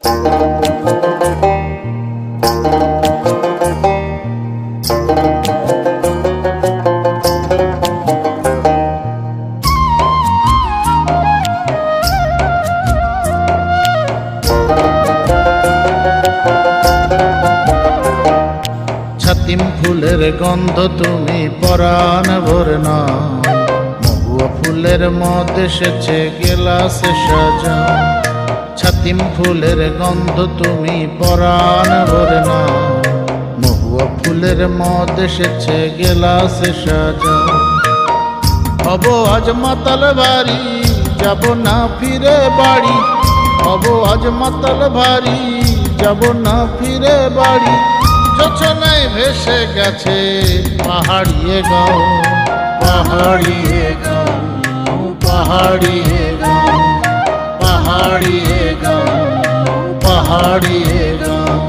ছাতিম ফুলের গন্ধ তুমি পরাণ ভরে না, মহুয়া ফুলের মদ এসেছে গেলাসে সাজা। ছাতিম ফুলের গন্ধ তুমি পরাণ ভরে না, মহুয়া ফুলের মদ এসেছে গেলাসে সাজা। হব আজ মাতাল ভারী, যাব না ফিরে বাড়ি। হব আজ মাতাল ভারী, যাব না ফিরে বাড়ি। যোছনায় ভেসে গেছে পাহাড়িয়ে গাঁও, পাহাড়িয়ে গাঁও, পাহাড়িয়ে গাঁও, পাহাড়িয়ে গাঁও, পাহাড়িয়ে গাঁও।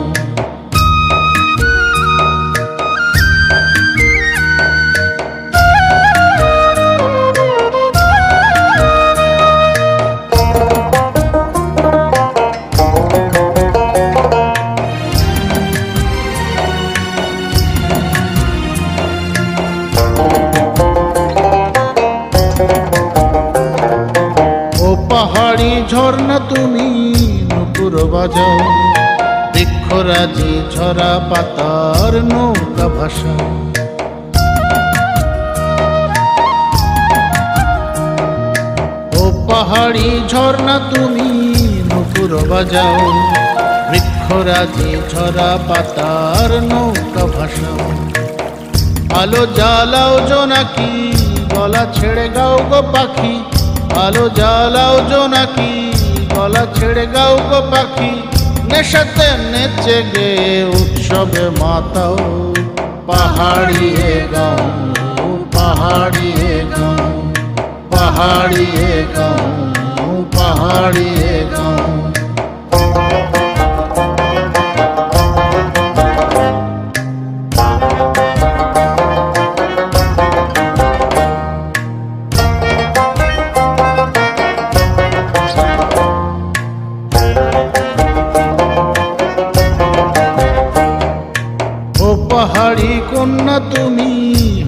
পাহাড়ি ঝর্ণা তুমি নুপুর বাজাও, বৃক্ষরাজি ঝরা পাতার নৌকা ভাসা। ও পাহাড়ি ঝর্ণা তুমি নুপুর বাজাও, বৃক্ষরাজি ঝরা পাতার নৌকা ভাসা। আলো জ্বালাও জোনাকি, গলা ছেড়ে গাও গো পাখি। আলো জ্বালাও জোনাকি, গলা ছেড়ে গাও গো পাখি। নেশাতে নেচে গে উৎসবে মাতাও, পাহাড়িয়ে গাঁও, পাহাড়িয়ে গাঁও, পাহাড়িয়ে গাঁও, পাহাড়িয়ে গাঁও। পাহাড়ি কন্যা তুমি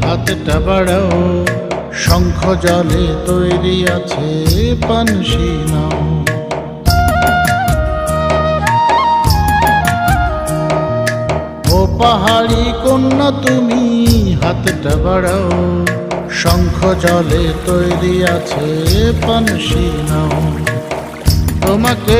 হাতটা বাড়াও, শঙ্খ জলে তৈরি আছে পানসি নাও। ও পাহাড়ি কন্যা তুমি হাতটা বাড়াও, শঙ্খ জলে তৈরি আছে পানসি নাও। তোমাকে